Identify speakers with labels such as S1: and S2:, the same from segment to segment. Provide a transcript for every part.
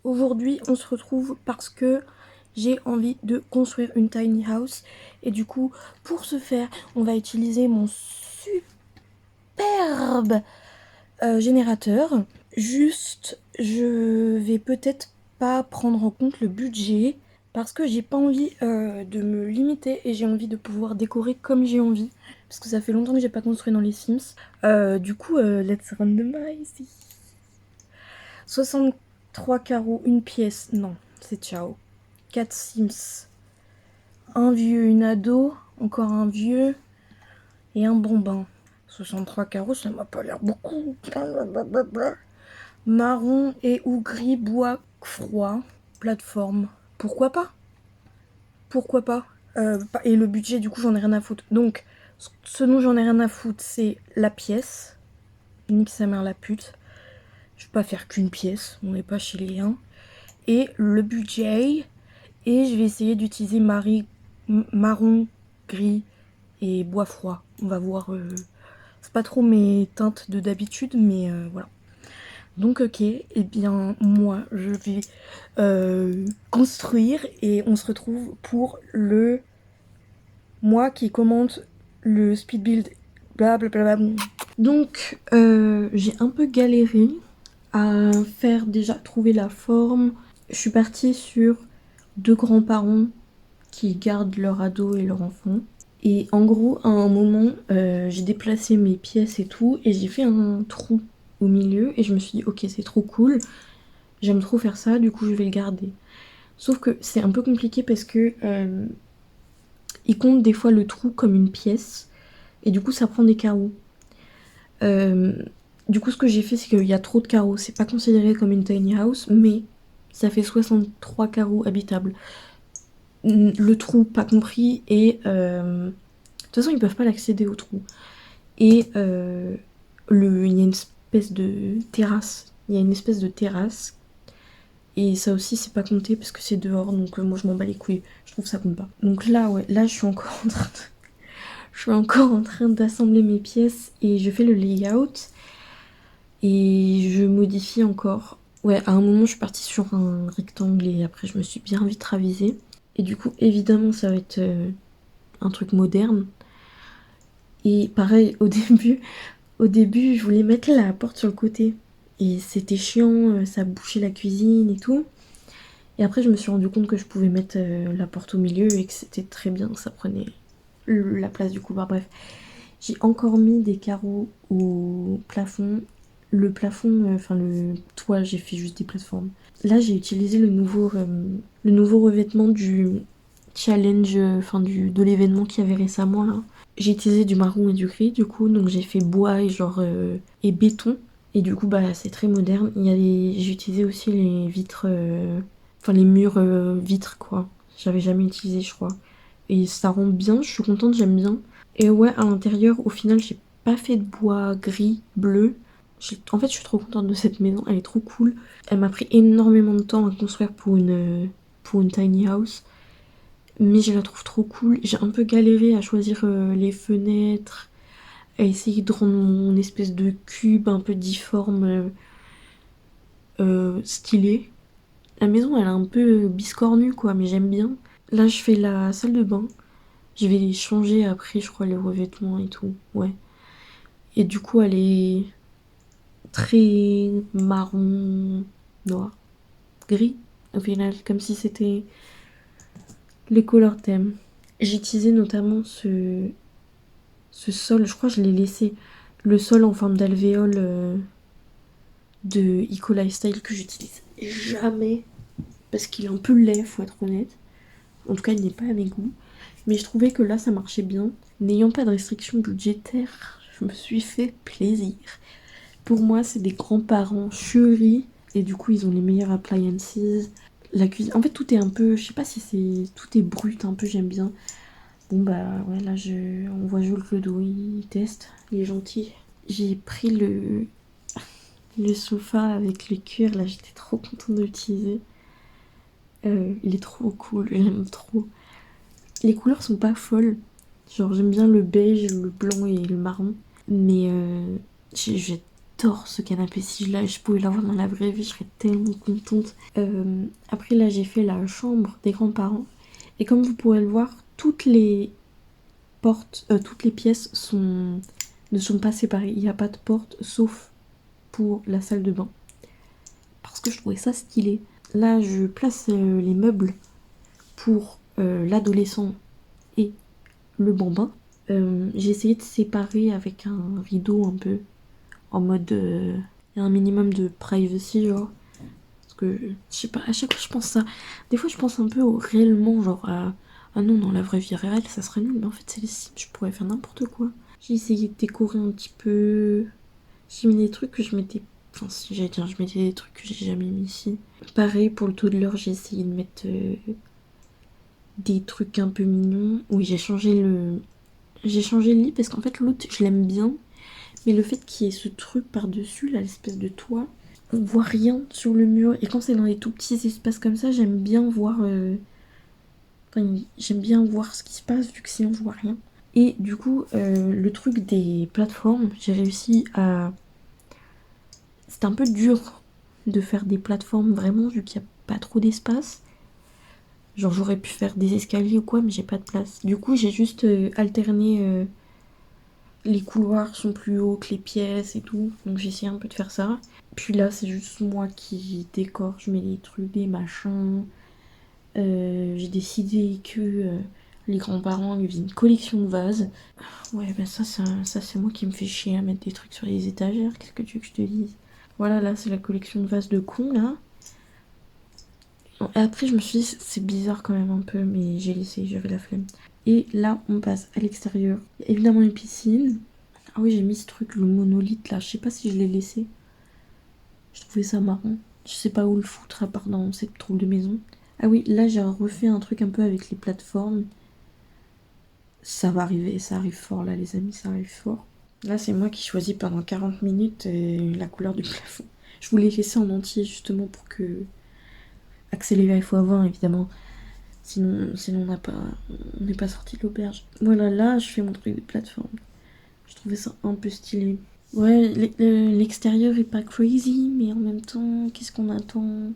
S1: Aujourd'hui, on se retrouve parce que j'ai envie de construire une tiny house. Et du coup, pour ce faire, on va utiliser mon superbe générateur. Juste, je vais peut-être pas prendre en compte le budget parce que j'ai pas envie de me limiter et j'ai envie de pouvoir décorer comme j'ai envie. Parce que ça fait longtemps que j'ai pas construit dans les Sims. Du coup, let's randomize. 63 carreaux, une pièce. Non, c'est ciao. 4 Sims. Un vieux, une ado, encore un vieux et un bambin. 63 carreaux, ça m'a pas l'air beaucoup. Marron et ou gris bois froid. Plateforme. Pourquoi pas? Pourquoi pas? Et le budget, du coup, j'en ai rien à foutre. Donc, ce dont j'en ai rien à foutre, c'est la pièce. Nique sa mère la pute. Je vais pas faire qu'une pièce, on n'est pas chez les liens. Et le budget. Et je vais essayer d'utiliser marron, gris et bois froid. On va voir. C'est pas trop mes teintes de d'habitude, mais voilà. Donc ok, et eh bien moi je vais construire et on se retrouve pour le moi qui commente le speed build. Blablabla. Donc j'ai un peu galéré à faire déjà trouver la forme. Je suis partie sur 2 grands-parents qui gardent leur ado et leur enfant. Et en gros, à un moment, j'ai déplacé mes pièces et tout, et j'ai fait un trou au milieu, et je me suis dit, ok, c'est trop cool, j'aime trop faire ça, du coup, je vais le garder. Sauf que c'est un peu compliqué parce que ils comptent des fois le trou comme une pièce, et du coup, ça prend des carreaux. Euh, du coup, ce que j'ai fait, c'est qu'il y a trop de carreaux. C'est pas considéré comme une tiny house, mais ça fait 63 carreaux habitables. Le trou, pas compris, et de toute façon, ils peuvent pas l'accéder au trou. Et il y a une espèce de terrasse. Il y a une espèce de terrasse. Et ça aussi, c'est pas compté parce que c'est dehors. Donc moi, je m'en bats les couilles. Je trouve que ça compte pas. Donc là, ouais, là, je suis encore en train je suis encore en train d'assembler mes pièces et je fais le layout. Et je modifie encore. Ouais, à un moment, je suis partie sur un rectangle et après, je me suis bien vite ravisée. Et du coup, évidemment, ça va être un truc moderne. Et pareil, au début, je voulais mettre la porte sur le côté. Et c'était chiant, ça bouchait la cuisine et tout. Et après, je me suis rendu compte que je pouvais mettre la porte au milieu et que c'était très bien, ça prenait la place du couloir. Bref, j'ai encore mis des carreaux au plafond. Le plafond, enfin le toit, j'ai fait juste des plateformes. Là, j'ai utilisé le nouveau revêtement du challenge, de l'événement qu'il y avait récemment là. J'ai utilisé du marron et du gris du coup, donc j'ai fait bois et et béton. Et du coup, bah c'est très moderne. J'ai utilisé aussi les vitres, les murs vitres quoi. J'avais jamais utilisé, je crois. Et ça rend bien, je suis contente, j'aime bien. Et ouais, à l'intérieur, au final, j'ai pas fait de bois gris, bleu. En fait, je suis trop contente de cette maison, elle est trop cool. Elle m'a pris énormément de temps à construire pour une tiny house. Mais je la trouve trop cool. J'ai un peu galéré à choisir les fenêtres, à essayer de rendre mon espèce de cube un peu difforme stylé. La maison, elle est un peu biscornue, quoi, mais j'aime bien. Là, je fais la salle de bain. Je vais changer après, je crois, les revêtements et tout. Ouais. Et du coup, elle est très marron, noir, gris, au final, comme si c'était les couleurs thèmes. J'ai utilisé notamment ce sol, je crois que je l'ai laissé, le sol en forme d'alvéole de Eco Lifestyle que j'utilise jamais parce qu'il est un peu laid, faut être honnête. En tout cas, il n'est pas à mes goûts. Mais je trouvais que là, ça marchait bien. N'ayant pas de restrictions budgétaires, je me suis fait plaisir. Pour moi, c'est des grands-parents chéris et du coup, ils ont les meilleurs appliances. La cuisine, en fait, tout est un peu, je sais pas si tout est brut, un peu, j'aime bien. Bon bah ouais, là, on voit Jules Clodo, il teste, il est gentil. J'ai pris le sofa avec le cuir, là, j'étais trop contente de l'utiliser. Il est trop cool, j'aime trop. Les couleurs sont pas folles. Genre, j'aime bien le beige, le blanc et le marron. Mais j'adore j'adore ce canapé. Si je pouvais l'avoir dans la vraie vie, je serais tellement contente. Après là, j'ai fait la chambre des grands-parents. Et comme vous pourrez le voir, toutes les pièces ne sont pas séparées. Il n'y a pas de porte, sauf pour la salle de bain. Parce que je trouvais ça stylé. Là, je place les meubles pour l'adolescent et le bambin. J'ai essayé de séparer avec un rideau un peu en mode il y a un minimum de privacy, genre, parce que je sais pas, à chaque fois je pense ça, des fois je pense un peu au réellement, genre ah non, dans la vraie vie réelle ça serait nul, mais en fait c'est les Sims, je pourrais faire n'importe quoi. J'ai essayé de décorer un petit peu, j'ai mis des trucs que je m'étais, enfin si j'allais dire, je mettais des trucs que j'ai jamais mis ici. Pareil pour le toddler, j'ai essayé de mettre des trucs un peu mignons. Oui, j'ai changé le lit parce qu'en fait l'autre je l'aime bien, mais le fait qu'il y ait ce truc par-dessus, là, l'espèce de toit, on voit rien sur le mur. Et quand c'est dans les tout petits espaces comme ça, j'aime bien voir j'aime bien voir ce qui se passe, vu que sinon je vois rien. Et du coup, le truc des plateformes, j'ai réussi à... C'était un peu dur de faire des plateformes, vraiment, vu qu'il n'y a pas trop d'espace. Genre, j'aurais pu faire des escaliers ou quoi, mais j'ai pas de place. Du coup, j'ai juste alterné... les couloirs sont plus hauts que les pièces et tout, donc j'ai essayé un peu de faire ça. Puis là, c'est juste moi qui décore, je mets des trucs, des machins. J'ai décidé que les grands-parents lui faisaient une collection de vases. Ouais, ben ça c'est moi qui me fais chier à mettre des trucs sur les étagères, qu'est-ce que tu veux que je te dise? Voilà, là, c'est la collection de vases de con, là. Et après, je me suis dit, c'est bizarre quand même un peu, mais j'ai laissé, j'avais la flemme. Et là, on passe à l'extérieur. Il y a évidemment une piscine. Ah oui, j'ai mis ce truc, le monolithe là. Je sais pas si je l'ai laissé. Je trouvais ça marrant. Je sais pas où le foutre à part dans cette troupe de maison. Ah oui, là j'ai refait un truc un peu avec les plateformes. Ça va arriver, ça arrive fort là les amis, ça arrive fort. Là c'est moi qui choisis pendant 40 minutes la couleur du plafond. Je voulais laisser en entier justement pour que... Accélérer, il faut avoir évidemment. Sinon on n'est pas sorti de l'auberge. Voilà, là je fais mon truc de plateforme. Je trouvais ça un peu stylé. Ouais, l'extérieur est pas crazy, mais en même temps, qu'est-ce qu'on attend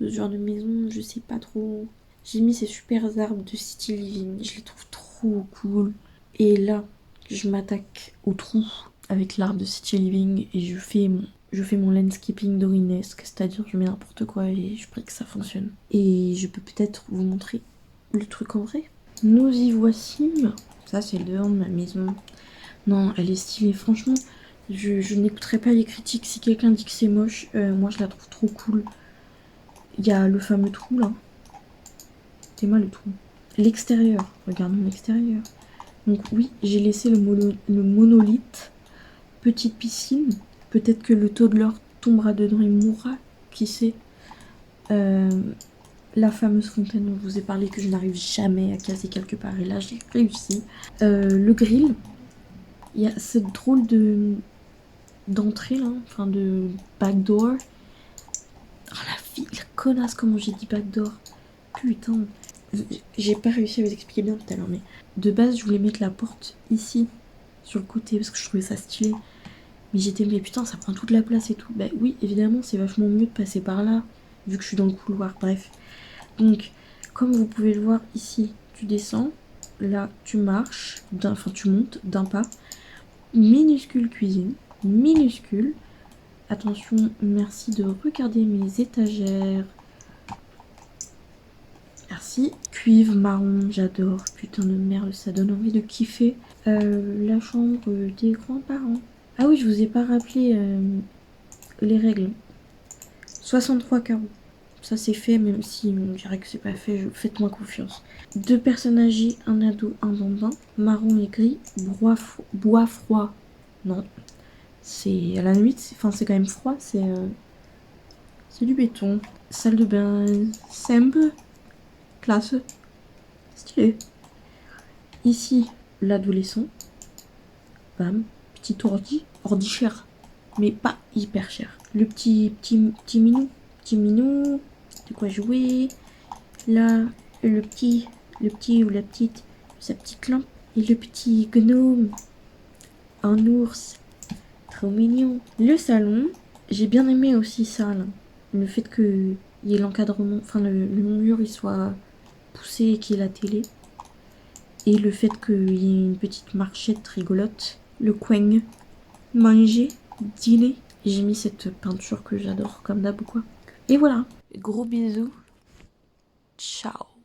S1: de ce genre de maison? Je sais pas trop. J'ai mis ces super arbres de City Living, je les trouve trop cool. Et là, je m'attaque au trou avec l'arbre de City Living et je fais mon landscaping dorinesque, c'est-à-dire je mets n'importe quoi et je prie que ça fonctionne. Et je peux peut-être vous montrer le truc en vrai. Nous y voici. Ça, c'est le dehors de ma maison. Non, elle est stylée, franchement. Je n'écouterai pas les critiques. Si quelqu'un dit que c'est moche, moi je la trouve trop cool. Il y a le fameux trou là. C'est moi le trou. L'extérieur, regardons l'extérieur. Donc oui, j'ai laissé le monolithe. Petite piscine. Peut-être que le toddler tombera dedans et mourra. Qui sait. La fameuse fontaine dont je vous ai parlé que je n'arrive jamais à caser quelque part. Et là j'ai réussi. Le grill. Il y a cette drôle d'entrée là, enfin de backdoor. Oh la connasse, comment j'ai dit backdoor. Putain, j'ai pas réussi à vous expliquer bien tout à l'heure, mais de base je voulais mettre la porte ici, sur le côté, parce que je trouvais ça stylé. Mais j'étais, mais putain, ça prend toute la place et tout. Bah oui, évidemment, c'est vachement mieux de passer par là, vu que je suis dans le couloir, bref. Donc, comme vous pouvez le voir ici, tu descends, là tu marches, enfin tu montes d'un pas. Minuscule cuisine, minuscule. Attention, merci de regarder mes étagères. Merci. Cuivre marron, j'adore. Putain de merde, ça donne envie de kiffer. La chambre des grands-parents. Ah oui, je vous ai pas rappelé les règles. 63 carreaux. Ça c'est fait, même si on dirait que c'est pas fait, faites-moi confiance. 2 personnes âgées, un ado, un bambin. Marron et gris. Bois froid. Non. C'est à la nuit, c'est quand même froid, c'est du béton. Salle de bain, simple, classe, stylé. Ici, l'adolescent. Bam, petit ordi cher, mais pas hyper cher. Le petit minou, de quoi jouer. Là, le petit ou la petite, sa petite lampe. Et le petit gnome, un ours. Trop mignon. Le salon, j'ai bien aimé aussi ça, là. Le fait qu'il y ait l'encadrement, enfin le mur il soit poussé et qu'il y ait la télé. Et le fait qu'il y ait une petite marchette rigolote. Le coin. Manger, dîner. J'ai mis cette peinture que j'adore comme d'hab quoi. Et voilà. Gros bisous. Ciao.